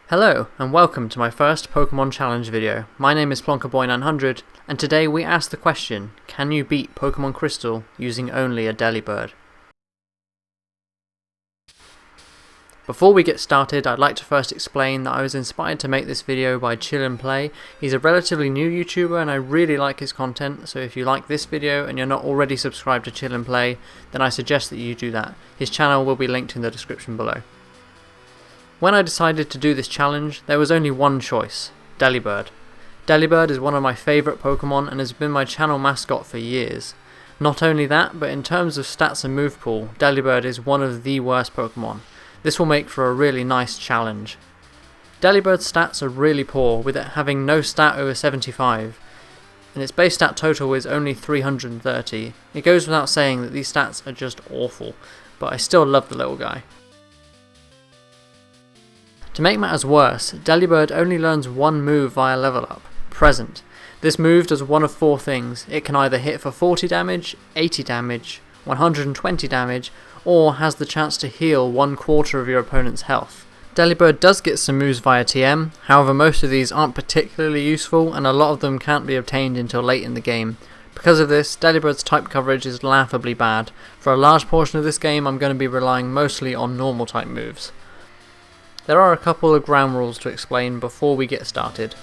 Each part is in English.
Hello and welcome to my first Pokemon Challenge video. My name is Plonkerboy900 and today we ask the question, can you beat Pokemon Crystal using only a DELIBIRD? Before we get started, I'd like to first explain that I was inspired to make this video by Chill and Play. He's a relatively new YouTuber and I really like his content, so if you like this video and you're not already subscribed to Chill and Play, then I suggest that you do that. His channel will be linked in the description below. When I decided to do this challenge, there was only one choice, DELIBIRD. DELIBIRD is one of my favourite Pokemon and has been my channel mascot for years. Not only that, but in terms of stats and move pool, DELIBIRD is one of the worst Pokemon. This will make for a really nice challenge. DELIBIRD's stats are really poor, with it having no stat over 75, and its base stat total is only 330. It goes without saying that these stats are just awful, but I still love the little guy. To make matters worse, DELIBIRD only learns one move via level up, Present. This move does one of four things. It can either hit for 40 damage, 80 damage, 120 damage, or has the chance to heal 1/4 of your opponent's health. DELIBIRD does get some moves via TM, however most of these aren't particularly useful and a lot of them can't be obtained until late in the game. Because of this, DELIBIRD's type coverage is laughably bad. For a large portion of this game I'm going to be relying mostly on normal type moves. There are a couple of ground rules to explain before we get started.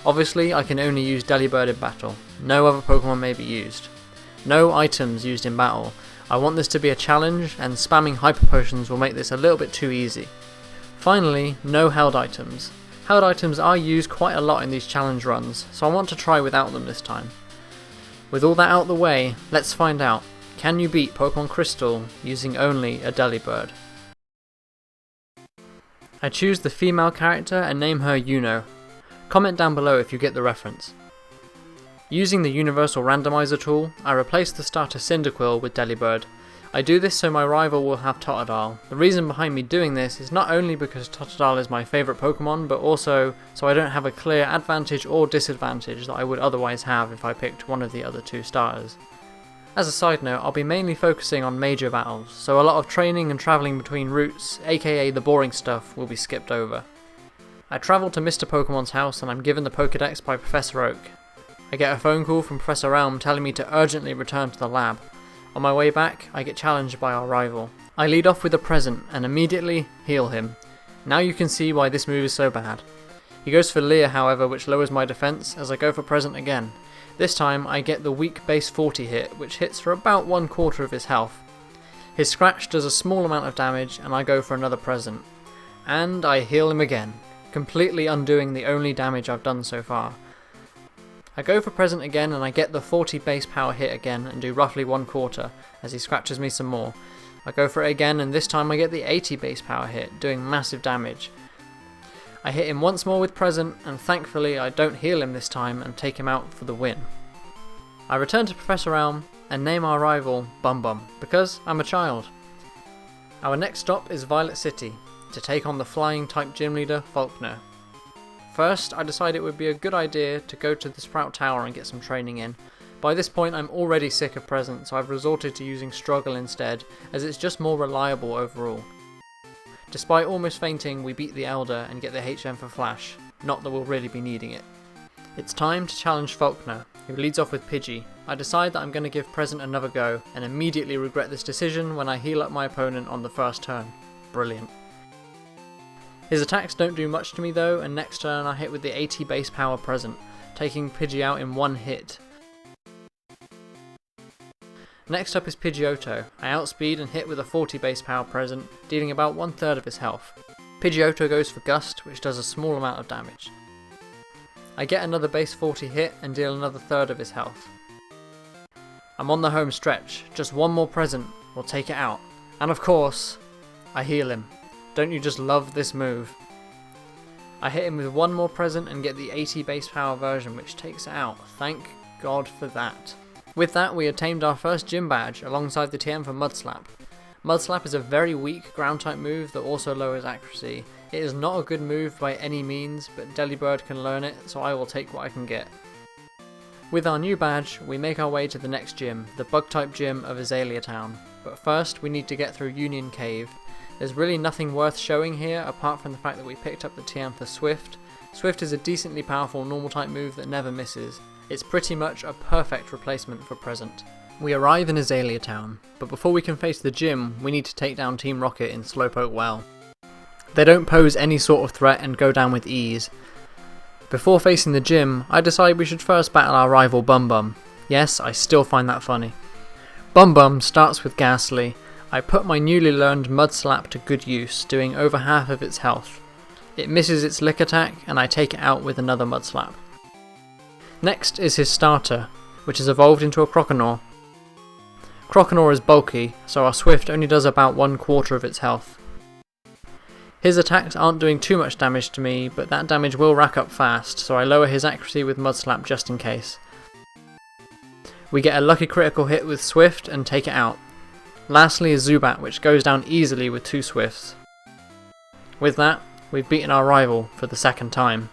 Obviously I can only use DELIBIRD in battle, no other Pokemon may be used. No items used in battle. I want this to be a challenge and spamming Hyper Potions will make this a little bit too easy. Finally, no held items. Held items are used quite a lot in these challenge runs, so I want to try without them this time. With all that out of the way, let's find out, can you beat Pokemon Crystal using only a DELIBIRD? I choose the female character and name her Yuno. Comment down below if you get the reference. Using the Universal Randomizer tool, I replace the starter Cyndaquil with DELIBIRD. I do this so my rival will have Totodile. The reason behind me doing this is not only because Totodile is my favourite Pokemon, but also so I don't have a clear advantage or disadvantage that I would otherwise have if I picked one of the other two starters. As a side note, I'll be mainly focusing on major battles, so a lot of training and travelling between routes, aka the boring stuff, will be skipped over. I travel to Mr. Pokemon's house and I'm given the Pokedex by Professor Oak. I get a phone call from Professor Elm telling me to urgently return to the lab. On my way back, I get challenged by our rival. I lead off with a Present and immediately heal him. Now you can see why this move is so bad. He goes for Leer however, which lowers my defense as I go for Present again. This time I get the weak base 40 hit, which hits for about 1/4 of his health. His Scratch does a small amount of damage and I go for another Present. And I heal him again, completely undoing the only damage I've done so far. I go for Present again and I get the 40 base power hit again and do roughly 1/4 as he scratches me some more. I go for it again and this time I get the 80 base power hit, doing massive damage. I hit him once more with Present and thankfully I don't heal him this time and take him out for the win. I return to Professor Elm and name our rival Bum Bum because I'm a child. Our next stop is Violet City to take on the flying type gym leader Falkner. First, I decide it would be a good idea to go to the Sprout Tower and get some training in. By this point I'm already sick of Present, so I've resorted to using Struggle instead, as it's just more reliable overall. Despite almost fainting, we beat the Elder and get the HM for Flash, not that we'll really be needing it. It's time to challenge Falkner, who leads off with Pidgey. I decide that I'm going to give Present another go, and immediately regret this decision when I heal up my opponent on the first turn. Brilliant. His attacks don't do much to me though, and next turn I hit with the 80 base power Present, taking Pidgey out in one hit. Next up is Pidgeotto. I outspeed and hit with a 40 base power Present, dealing about 1/3 of his health. Pidgeotto goes for Gust, which does a small amount of damage. I get another base 40 hit and deal another 1/3 of his health. I'm on the home stretch, just one more Present will take it out. And of course, I heal him. Don't you just love this move? I hit him with one more Present and get the 80 base power version, which takes it out. Thank God for that. With that, we obtained our first gym badge alongside the TM for Mudslap. Mudslap is a very weak ground type move that also lowers accuracy. It is not a good move by any means, but DELIBIRD can learn it, so I will take what I can get. With our new badge, we make our way to the next gym, the bug type gym of Azalea Town. But first, we need to get through Union Cave. There's really nothing worth showing here apart from the fact that we picked up the TM for Swift. Swift is a decently powerful normal type move that never misses. It's pretty much a perfect replacement for Present. We arrive in Azalea Town, but before we can face the gym, we need to take down Team Rocket in Slowpoke Well. They don't pose any sort of threat and go down with ease. Before facing the gym, I decide we should first battle our rival Bum Bum. Yes, I still find that funny. Bum Bum starts with Ghastly. I put my newly learned Mud Slap to good use, doing over half of its health. It misses its Lick Attack, and I take it out with another Mud Slap. Next is his starter, which has evolved into a Croconaw. Croconaw is bulky, so our Swift only does about 1/4 of its health. His attacks aren't doing too much damage to me, but that damage will rack up fast, so I lower his accuracy with Mud Slap just in case. We get a lucky critical hit with Swift and take it out. Lastly is Zubat, which goes down easily with 2 Swifts. With that, we've beaten our rival for the second time.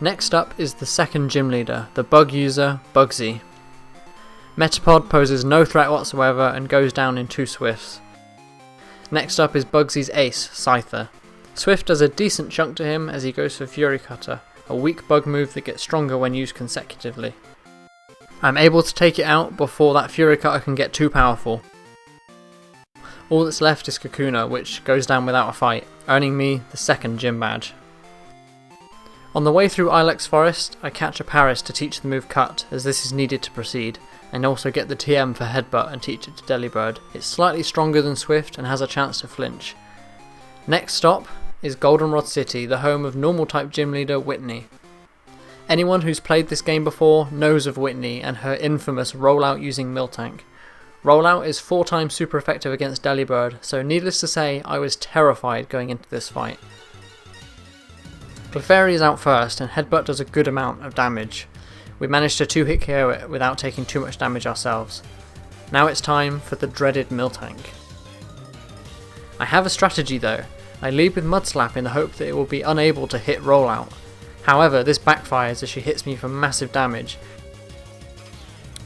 Next up is the second gym leader, the bug user, Bugsy. Metapod poses no threat whatsoever and goes down in 2 Swifts. Next up is Bugsy's ace, Scyther. Swift does a decent chunk to him as he goes for Fury Cutter, a weak bug move that gets stronger when used consecutively. I'm able to take it out before that Fury Cutter can get too powerful. All that's left is Kakuna, which goes down without a fight, earning me the second gym badge. On the way through Ilex Forest, I catch a Paris to teach the move Cut, as this is needed to proceed, and also get the TM for Headbutt and teach it to Delibird. It's slightly stronger than Swift and has a chance to flinch. Next stop is Goldenrod City, the home of normal type gym leader Whitney. Anyone who's played this game before knows of Whitney and her infamous rollout using Miltank. Rollout is 4 times super effective against Delibird, so needless to say I was terrified going into this fight. Clefairy is out first and Headbutt does a good amount of damage. We managed to 2-hit KO it without taking too much damage ourselves. Now it's time for the dreaded Miltank. I have a strategy though. I lead with Mud Slap in the hope that it will be unable to hit Rollout. However, this backfires as she hits me for massive damage.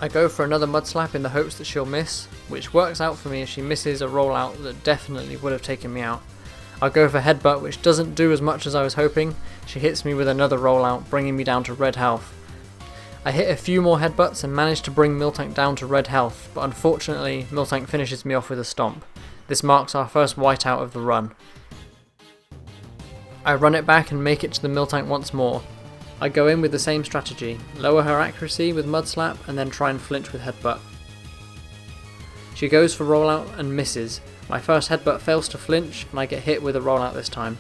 I go for another Mud Slap in the hopes that she'll miss, which works out for me as she misses a Rollout that definitely would have taken me out. I go for Headbutt, which doesn't do as much as I was hoping. She hits me with another Rollout, bringing me down to red health. I hit a few more Headbutts and manage to bring Miltank down to red health, but unfortunately Miltank finishes me off with a Stomp. This marks our first whiteout of the run. I run it back and make it to the Miltank once more. I go in with the same strategy, lower her accuracy with Mud Slap and then try and flinch with Headbutt. She goes for Rollout and misses. My first Headbutt fails to flinch and I get hit with a Rollout this time.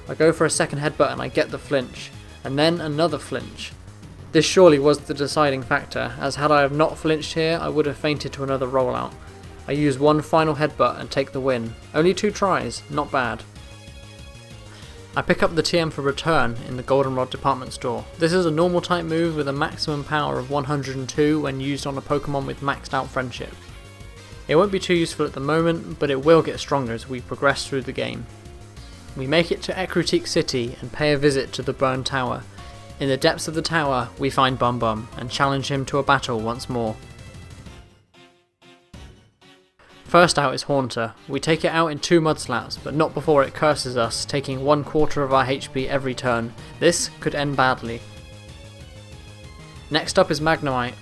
I go for a second Headbutt and I get the flinch, and then another flinch. This surely was the deciding factor, as had I have not flinched here I would have fainted to another Rollout. I use one final Headbutt and take the win. Only 2 tries, not bad. I pick up the TM for Return in the Goldenrod department store. This is a normal type move with a maximum power of 102 when used on a Pokemon with maxed out Friendship. It won't be too useful at the moment, but it will get stronger as we progress through the game. We make it to Ecruteak City and pay a visit to the Burned Tower. In the depths of the tower, we find Bum Bum and challenge him to a battle once more. First out is Haunter. We take it out in 2 Mud Slaps, but not before it curses us, taking 1/4 of our HP every turn. This could end badly. Next up is Magnemite.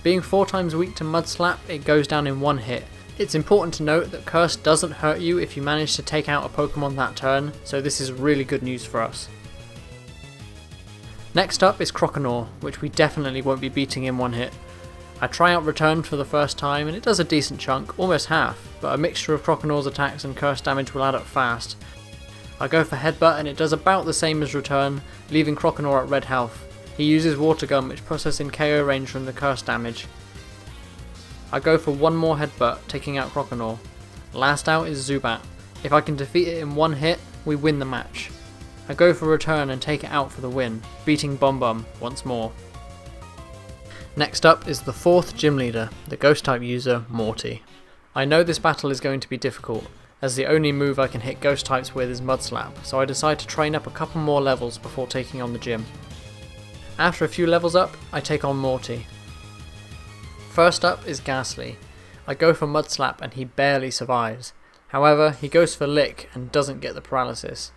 Being 4 times weak to Mud Slap, it goes down in 1 hit. It's important to note that Curse doesn't hurt you if you manage to take out a Pokemon that turn, so this is really good news for us. Next up is Croconaw, which we definitely won't be beating in 1 hit. I try out Return for the first time and it does a decent chunk, almost half, but a mixture of Croconaw's attacks and Curse damage will add up fast. I go for Headbutt and it does about the same as Return, leaving Croconaw at red health. He uses Water Gun, which puts us in KO range from the Curse damage. I go for one more Headbutt, taking out Croconaw. Last out is Zubat. If I can defeat it in 1 hit, we win the match. I go for Return and take it out for the win, beating Bum Bum once more. Next up is the 4th gym leader, the Ghost type user, Morty. I know this battle is going to be difficult, as the only move I can hit Ghost types with is Mud Slap, so I decide to train up a couple more levels before taking on the gym. After a few levels up, I take on Morty. First up is Ghastly. I go for Mud Slap and he barely survives. However, he goes for Lick and doesn't get the paralysis.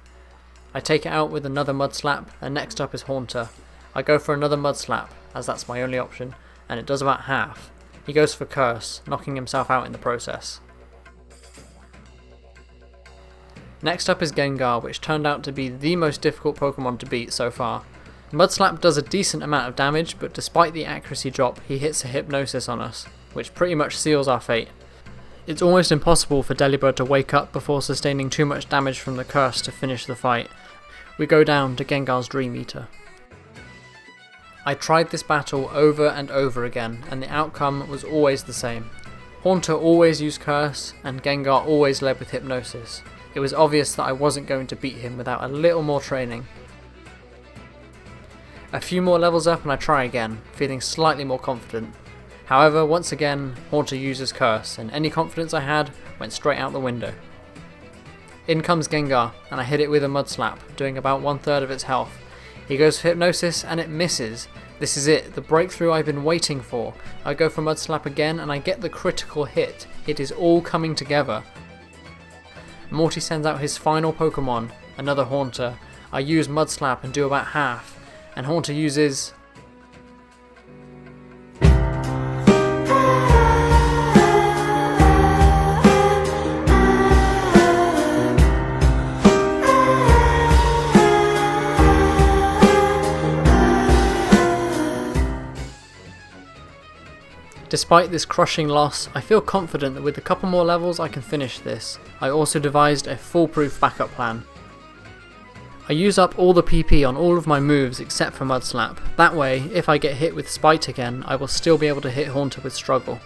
I take it out with another Mud Slap, and next up is Haunter. I go for another Mud Slap, as that's my only option, and it does about half. He goes for Curse, knocking himself out in the process. Next up is Gengar, which turned out to be the most difficult Pokemon to beat so far. Mud Slap does a decent amount of damage, but despite the accuracy drop, he hits a Hypnosis on us, which pretty much seals our fate. It's almost impossible for Delibird to wake up before sustaining too much damage from the curse to finish the fight. We go down to Gengar's Dream Eater. I tried this battle over and over again, and the outcome was always the same. Haunter always used Curse, and Gengar always led with Hypnosis. It was obvious that I wasn't going to beat him without a little more training. A few more levels up and I try again, feeling slightly more confident. However, once again, Haunter uses Curse, and any confidence I had went straight out the window. In comes Gengar, and I hit it with a Mud Slap, doing about 1/3 of its health. He goes for Hypnosis, and it misses. This is it, the breakthrough I've been waiting for. I go for Mud Slap again, and I get the critical hit. It is all coming together. Morty sends out his final Pokemon, another Haunter. I use Mud Slap and do about half, and Haunter uses... Despite this crushing loss, I feel confident that with a couple more levels I can finish this. I also devised a foolproof backup plan. I use up all the PP on all of my moves except for Mud Slap. That way, if I get hit with Spite again, I will still be able to hit Haunter with struggle.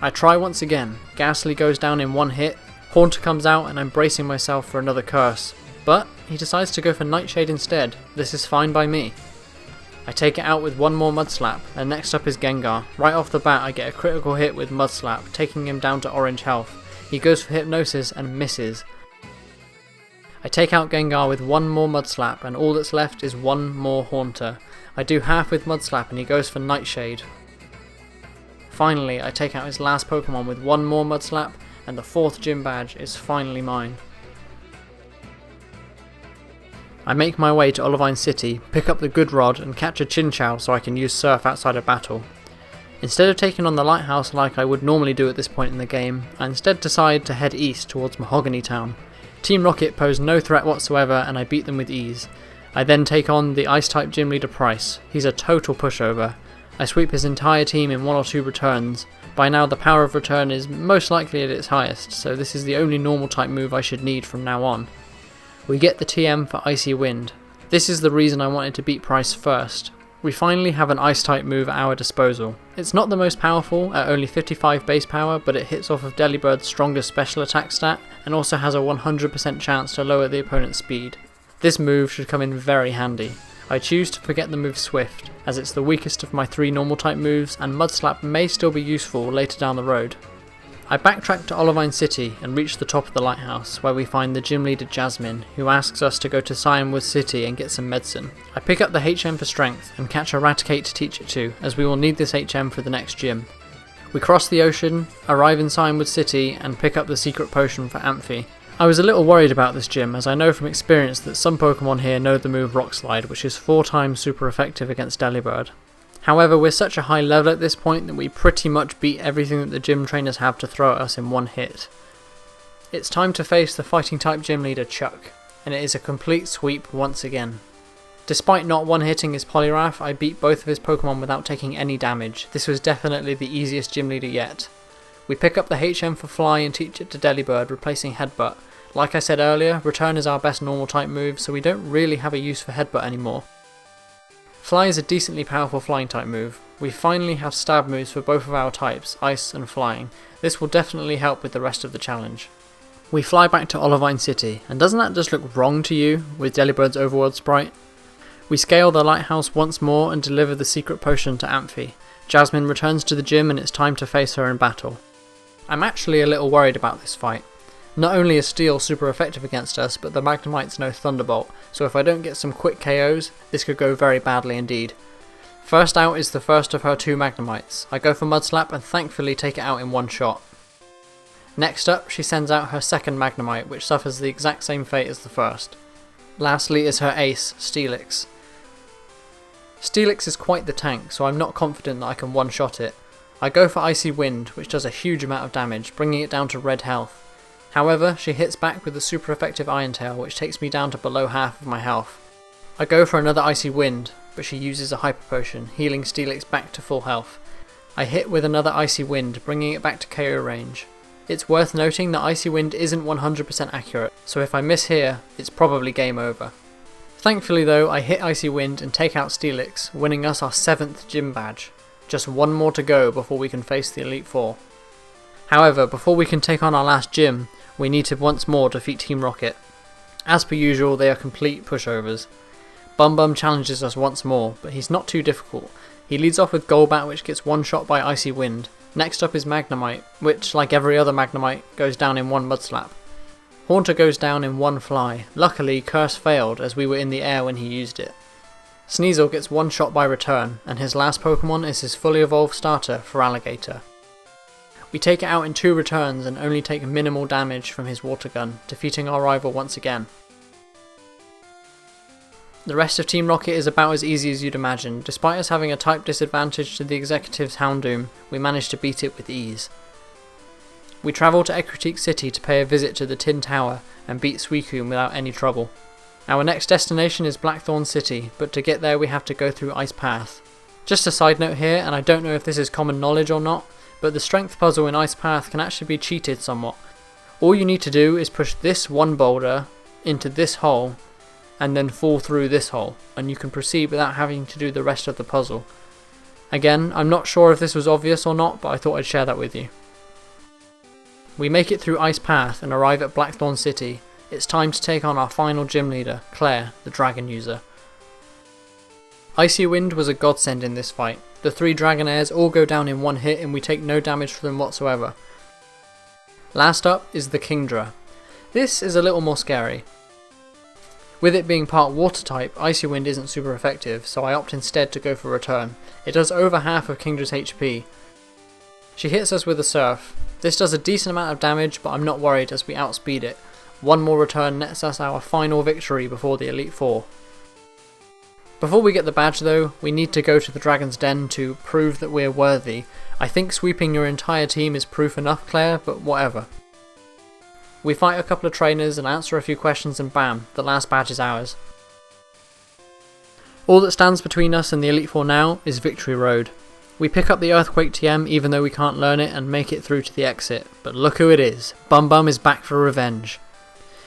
I try once again. Ghastly goes down in one hit, Haunter comes out and I'm bracing myself for another curse. But he decides to go for Nightshade instead. This is fine by me. I take it out with one more Mud Slap, and next up is Gengar. Right off the bat I get a critical hit with Mud Slap, taking him down to orange health. He goes for Hypnosis and misses. I take out Gengar with one more Mud Slap, and all that's left is one more Haunter. I do half with Mud Slap and he goes for Nightshade. Finally, I take out his last Pokemon with one more Mud Slap, and the 4th gym badge is finally mine. I make my way to Olivine City, pick up the Good Rod and catch a Chinchou so I can use Surf outside of battle. Instead of taking on the lighthouse like I would normally do at this point in the game, I instead decide to head east towards Mahogany Town. Team Rocket pose no threat whatsoever and I beat them with ease. I then take on the Ice-type gym leader Price. He's a total pushover. I sweep his entire team in 1 or 2 returns. By now the power of return is most likely at its highest, so this is the only normal type move I should need from now on. We get the TM for Icy Wind. This is the reason I wanted to beat Price first. We finally have an Ice-type move at our disposal. It's not the most powerful at only 55 base power, but it hits off of Delibird's strongest special attack stat and also has a 100% chance to lower the opponent's speed. This move should come in very handy. I choose to forget the move Swift, as it's the weakest of my 3 normal type moves and Mud Slap may still be useful later down the road. I backtrack to Olivine City and reach the top of the lighthouse, where we find the gym leader Jasmine, who asks us to go to Cyanwood City and get some medicine. I pick up the HM for strength and catch a Raticate to teach it to, as we will need this HM for the next gym. We cross the ocean, arrive in Cyanwood City and pick up the secret potion for Amphi. I was a little worried about this gym, as I know from experience that some Pokemon here know the move Rock Slide, which is 4 times super effective against Delibird. However, we're such a high level at this point that we pretty much beat everything that the gym trainers have to throw at us in one hit. It's time to face the fighting type gym leader Chuck, and it is a complete sweep once again. Despite not one-hitting his Poliwrath, I beat both of his Pokemon without taking any damage. This was definitely the easiest gym leader yet. We pick up the HM for Fly and teach it to Delibird, replacing Headbutt. Like I said earlier, Return is our best normal type move, so we don't really have a use for Headbutt anymore. Fly is a decently powerful flying type move. We finally have stab moves for both of our types, Ice and Flying. This will definitely help with the rest of the challenge. We fly back to Olivine City, and doesn't that just look wrong to you, with Delibird's overworld sprite? We scale the lighthouse once more and deliver the secret potion to Amphi. Jasmine returns to the gym and it's time to face her in battle. I'm actually a little worried about this fight. Not only is Steel super effective against us, but the Magnemite's no Thunderbolt, so if I don't get some quick KOs, this could go very badly indeed. First out is the first of her 2 Magnemites. I go for Mud Slap and thankfully take it out in one shot. Next up, she sends out her second Magnemite, which suffers the exact same fate as the first. Lastly is her ace, Steelix. Steelix is quite the tank, so I'm not confident that I can one-shot it. I go for Icy Wind, which does a huge amount of damage, bringing it down to red health. However, she hits back with the super effective Iron Tail, which takes me down to below half of my health. I go for another Icy Wind, but she uses a Hyper Potion, healing Steelix back to full health. I hit with another Icy Wind, bringing it back to KO range. It's worth noting that Icy Wind isn't 100% accurate, so if I miss here, it's probably game over. Thankfully though, I hit Icy Wind and take out Steelix, winning us our 7th gym badge. Just one more to go before we can face the Elite Four. However, before we can take on our last gym, we need to once more defeat Team Rocket. As per usual, they are complete pushovers. Bum Bum challenges us once more, but he's not too difficult. He leads off with Golbat, which gets one shot by Icy Wind. Next up is Magnemite, which, like every other Magnemite, goes down in one Mud Slap. Haunter goes down in one Fly. Luckily, Curse failed as we were in the air when he used it. Sneasel gets one shot by return, and his last Pokemon is his fully evolved starter, Feraligatr. We take it out in 2 returns and only take minimal damage from his Water Gun, defeating our rival once again. The rest of Team Rocket is about as easy as you'd imagine. Despite us having a type disadvantage to the Executive's Houndoom, we managed to beat it with ease. We travel to Ecruteak City to pay a visit to the Tin Tower and beat Suicune without any trouble. Our next destination is Blackthorn City, but to get there we have to go through Ice Path. Just a side note here, and I don't know if this is common knowledge or not, but the strength puzzle in Ice Path can actually be cheated somewhat. All you need to do is push this one boulder into this hole and then fall through this hole, and you can proceed without having to do the rest of the puzzle. Again, I'm not sure if this was obvious or not, but I thought I'd share that with you. We make it through Ice Path and arrive at Blackthorn City. It's time to take on our final gym leader, Claire, the Dragon User. Icy Wind was a godsend in this fight. The 3 Dragonairs all go down in one hit and we take no damage from them whatsoever. Last up is the Kingdra. This is a little more scary. With it being part water type, Icy Wind isn't super effective, so I opt instead to go for Return. It does over half of Kingdra's HP. She hits us with a Surf. This does a decent amount of damage, but I'm not worried as we outspeed it. One more return nets us our final victory before the Elite Four. Before we get the badge though, we need to go to the Dragon's Den to prove that we're worthy. I think sweeping your entire team is proof enough, Claire, but whatever. We fight a couple of trainers and answer a few questions and bam, the last badge is ours. All that stands between us and the Elite Four now is Victory Road. We pick up the Earthquake TM even though we can't learn it and make it through to the exit, but look who it is, Bum Bum is back for revenge.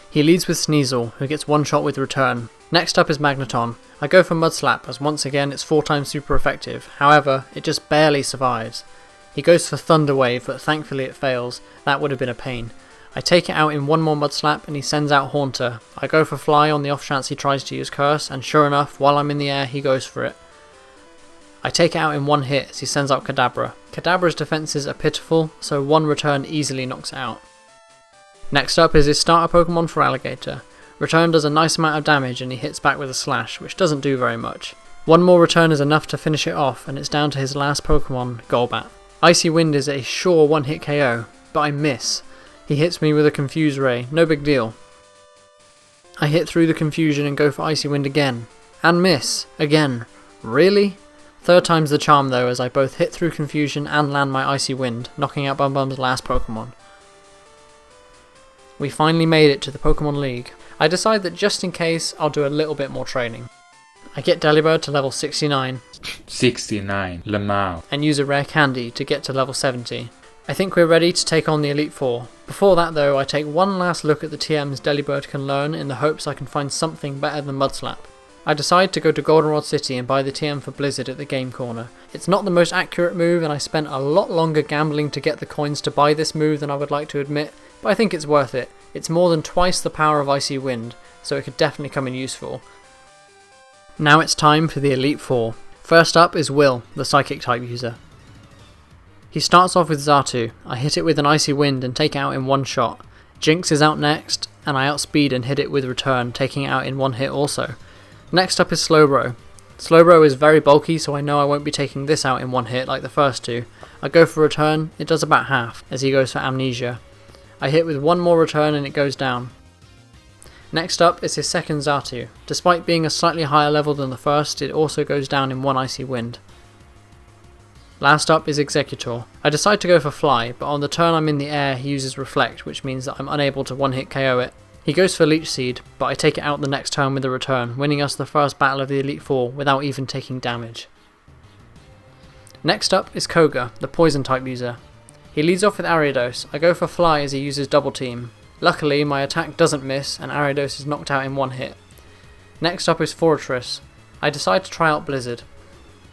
He leads with Sneasel, who gets one shot with Return. Next up is Magneton. I go for Mud Slap as once again it's 4 times super effective, however it just barely survives. He goes for Thunder Wave but thankfully it fails, that would have been a pain. I take it out in one more Mud Slap and he sends out Haunter. I go for Fly on the off chance he tries to use Curse, and sure enough, while I'm in the air he goes for it. I take it out in one hit as he sends out Kadabra. Kadabra's defences are pitiful, so one return easily knocks it out. Next up is his starter Pokemon Feraligatr. Return does a nice amount of damage and he hits back with a Slash, which doesn't do very much. One more return is enough to finish it off and it's down to his last Pokemon, Golbat. Icy Wind is a sure one-hit KO, but I miss. He hits me with a Confuse Ray, no big deal. I hit through the confusion and go for Icy Wind again. And miss. Again. Really? 3rd time's the charm though, as I both hit through confusion and land my Icy Wind, knocking out Bum Bum's last Pokemon. We finally made it to the Pokemon League. I decide that just in case, I'll do a little bit more training. I get Delibird to level 69. 69, Lamau. And use a rare candy to get to level 70. I think we're ready to take on the Elite Four. Before that though, I take one last look at the TMs Delibird can learn in the hopes I can find something better than Mud Slap. I decide to go to Goldenrod City and buy the TM for Blizzard at the game corner. It's not the most accurate move and I spent a lot longer gambling to get the coins to buy this move than I would like to admit, but I think it's worth it. It's more than twice the power of Icy Wind, so it could definitely come in useful. Now it's time for the Elite Four. First up is Will, the Psychic type user. He starts off with Xatu. I hit it with an Icy Wind and take it out in one shot. Jinx is out next, and I outspeed and hit it with Return, taking it out in one hit also. Next up is Slowbro. Slowbro is very bulky, so I know I won't be taking this out in one hit like the first two. I go for return, it does about half, as he goes for amnesia. I hit with one more return and it goes down. Next up is his second Xatu. Despite being a slightly higher level than the first, it also goes down in one Icy Wind. Last up is Executor. I decide to go for Fly, but on the turn I'm in the air he uses Reflect, which means that I'm unable to one-hit KO it. He goes for Leech Seed, but I take it out the next turn with a return, winning us the first battle of the Elite Four without even taking damage. Next up is Koga, the Poison type user. He leads off with Ariados. I go for Fly as he uses Double Team. Luckily my attack doesn't miss and Ariados is knocked out in one hit. Next up is Fortress. I decide to try out Blizzard.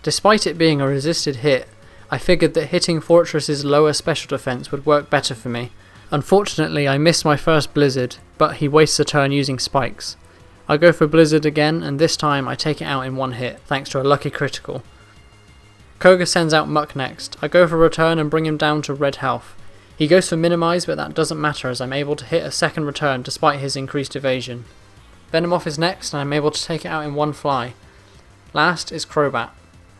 Despite it being a resisted hit, I figured that hitting Fortress's lower special defense would work better for me. Unfortunately I miss my first Blizzard, but he wastes a turn using Spikes. I go for Blizzard again and this time I take it out in one hit, thanks to a lucky critical. Koga sends out Muck next. I go for return and bring him down to red health. He goes for Minimize, but that doesn't matter as I'm able to hit a second return despite his increased evasion. Venomoth is next and I'm able to take it out in one fly. Last is Crobat.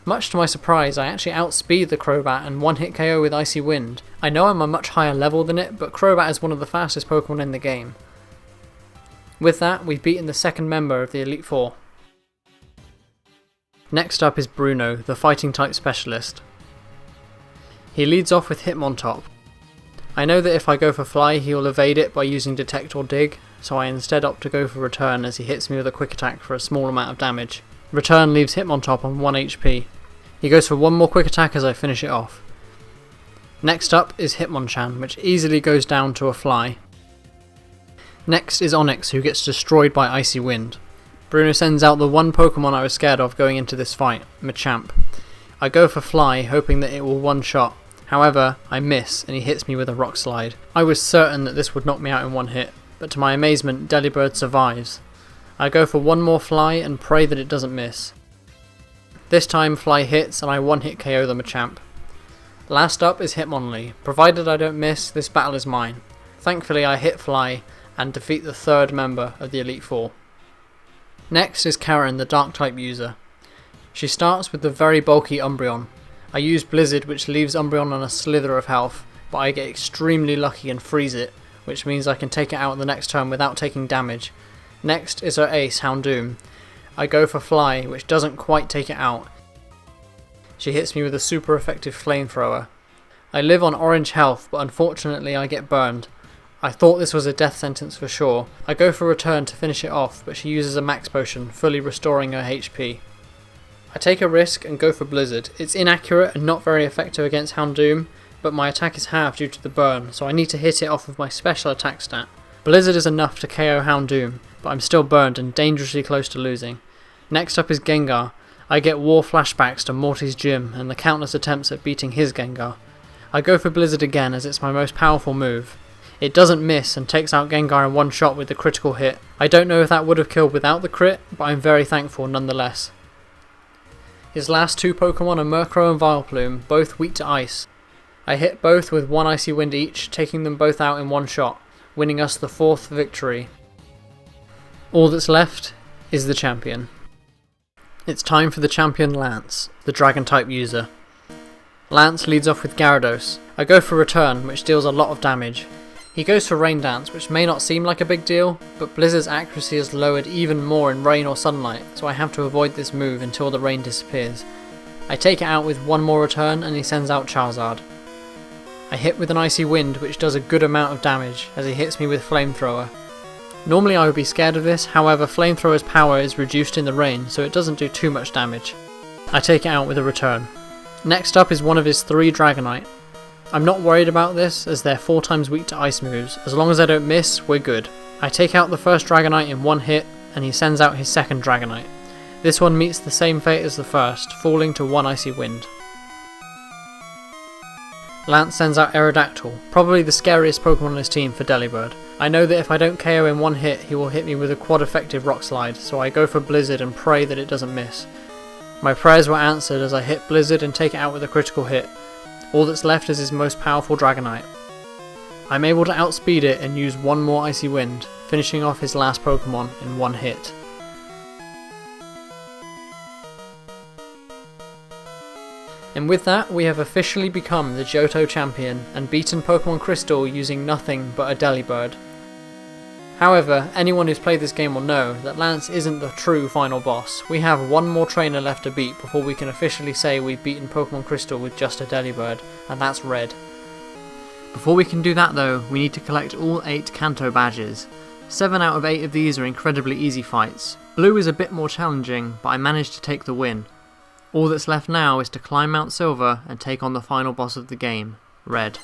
Much to my surprise, I actually outspeed the Crobat and one-hit KO with Icy Wind. I know I'm a much higher level than it, but Crobat is one of the fastest Pokemon in the game. With that, we've beaten the second member of the Elite Four. Next up is Bruno, the Fighting type specialist. He leads off with Hitmontop. I know that if I go for Fly he will evade it by using Detect or Dig, so I instead opt to go for Return as he hits me with a quick attack for a small amount of damage. Return leaves Hitmontop on 1 HP. He goes for one more quick attack as I finish it off. Next up is Hitmonchan, which easily goes down to a Fly. Next is Onix, who gets destroyed by Icy Wind. Bruno sends out the one Pokemon I was scared of going into this fight, Machamp. I go for Fly, hoping that it will one-shot. However, I miss and he hits me with a Rock Slide. I was certain that this would knock me out in one hit, but to my amazement, Delibird survives. I go for one more Fly and pray that it doesn't miss. This time Fly hits and I one-hit KO the Machamp. Last up is Hitmonlee. Provided I don't miss, this battle is mine. Thankfully I hit Fly and defeat the third member of the Elite Four. Next is Karen, the Dark type user. She starts with the very bulky Umbreon. I use Blizzard, which leaves Umbreon on a slither of health, but I get extremely lucky and freeze it, which means I can take it out the next turn without taking damage. Next is her ace, Houndoom. I go for Fly, which doesn't quite take it out. She hits me with a super effective flamethrower. I live on orange health, but unfortunately I get burned. I thought this was a death sentence for sure. I go for return to finish it off, but she uses a max potion, fully restoring her HP. I take a risk and go for Blizzard. It's inaccurate and not very effective against Houndoom, but my attack is halved due to the burn, so I need to hit it off of my special attack stat. Blizzard is enough to KO Houndoom, but I'm still burned and dangerously close to losing. Next up is Gengar. I get war flashbacks to Morty's gym and the countless attempts at beating his Gengar. I go for Blizzard again as it's my most powerful move. It doesn't miss and takes out Gengar in one shot with the critical hit. I don't know if that would have killed without the crit, but I'm very thankful nonetheless. His last two Pokemon are Murkrow and Vileplume, both weak to ice. I hit both with one Icy Wind each, taking them both out in one shot, winning us the fourth victory. All that's left is the champion. It's time for the champion Lance, the Dragon type user. Lance leads off with Gyarados. I go for return, which deals a lot of damage. He goes for Rain Dance, which may not seem like a big deal, but Blizzard's accuracy is lowered even more in rain or sunlight, so I have to avoid this move until the rain disappears. I take it out with one more return and he sends out Charizard. I hit with an Icy Wind, which does a good amount of damage as he hits me with Flamethrower. Normally I would be scared of this, however Flamethrower's power is reduced in the rain, so it doesn't do too much damage. I take it out with a return. Next up is one of his 3 Dragonite. I'm not worried about this as they're 4 times weak to ice moves. As long as I don't miss, we're good. I take out the first Dragonite in one hit and he sends out his second Dragonite. This one meets the same fate as the first, falling to 1 Icy Wind. Lance sends out Aerodactyl, probably the scariest Pokemon on his team for Delibird. I know that if I don't KO in one hit, he will hit me with a quad effective Rock Slide, so I go for Blizzard and pray that it doesn't miss. My prayers were answered as I hit Blizzard and take it out with a critical hit. All that's left is his most powerful Dragonite. I'm able to outspeed it and use one more Icy Wind, finishing off his last Pokemon in one hit. And with that, we have officially become the Johto champion and beaten Pokémon Crystal using nothing but a Delibird. However, anyone who's played this game will know that Lance isn't the true final boss. We have one more trainer left to beat before we can officially say we've beaten Pokémon Crystal with just a Delibird, and that's Red. Before we can do that though, we need to collect all 8 Kanto badges. 7 out of 8 of these are incredibly easy fights. Blue is a bit more challenging, but I managed to take the win. All that's left now is to climb Mount Silver and take on the final boss of the game, Red.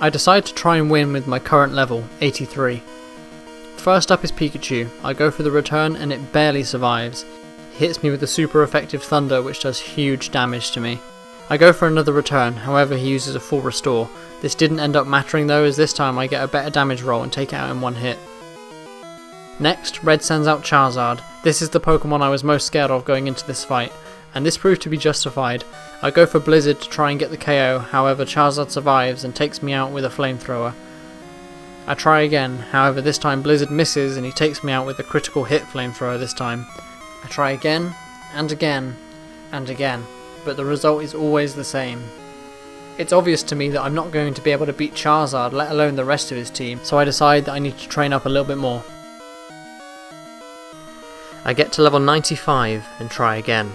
I decide to try and win with my current level, 83. First up is Pikachu. I go for the return and it barely survives. It hits me with a super effective Thunder which does huge damage to me. I go for another return, however he uses a full restore. This didn't end up mattering though, as this time I get a better damage roll and take it out in one hit. Next, Red sends out Charizard. This is the Pokemon I was most scared of going into this fight, and this proved to be justified. I go for Blizzard to try and get the KO, however Charizard survives and takes me out with a flamethrower. I try again, however this time Blizzard misses and he takes me out with a critical hit flamethrower this time. I try again, and again, and again, but the result is always the same. It's obvious to me that I'm not going to be able to beat Charizard, let alone the rest of his team, so I decide that I need to train up a little bit more. I get to level 95 and try again.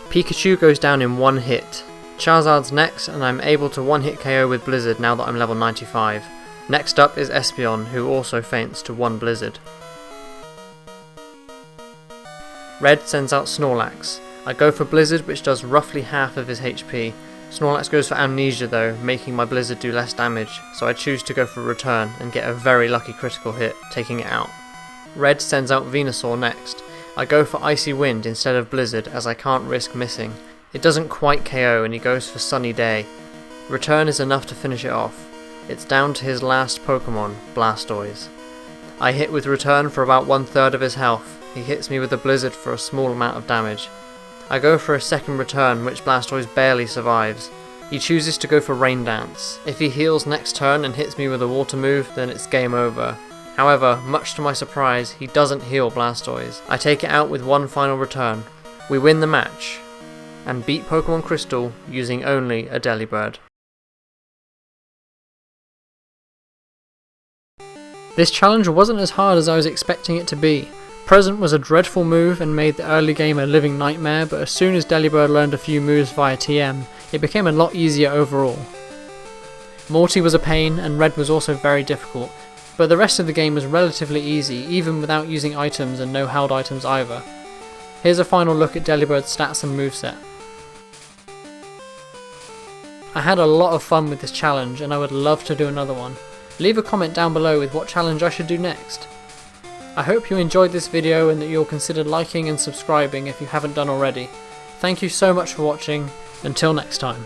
Pikachu goes down in one hit. Charizard's next and I'm able to one-hit KO with Blizzard now that I'm level 95. Next up is Espeon, who also faints to one Blizzard. Red sends out Snorlax. I go for Blizzard, which does roughly half of his HP. Snorlax goes for Amnesia though, making my Blizzard do less damage, so I choose to go for Return and get a very lucky critical hit, taking it out. Red sends out Venusaur next. I go for Icy Wind instead of Blizzard as I can't risk missing. It doesn't quite KO and he goes for Sunny Day. Return is enough to finish it off. It's down to his last Pokemon, Blastoise. I hit with Return for about 1/3 of his health. He hits me with a Blizzard for a small amount of damage. I go for a second Return, which Blastoise barely survives. He chooses to go for Rain Dance. If he heals next turn and hits me with a water move, then it's game over. However, much to my surprise, he doesn't heal Blastoise. I take it out with one final return. We win the match, and beat Pokémon Crystal using only a Delibird. This challenge wasn't as hard as I was expecting it to be. Present was a dreadful move and made the early game a living nightmare, but as soon as Delibird learned a few moves via TM, it became a lot easier overall. Morty was a pain and Red was also very difficult, but the rest of the game was relatively easy, even without using items and no held items either. Here's a final look at Delibird's stats and moveset. I had a lot of fun with this challenge and I would love to do another one. Leave a comment down below with what challenge I should do next. I hope you enjoyed this video and that you'll consider liking and subscribing if you haven't done already. Thank you so much for watching, until next time.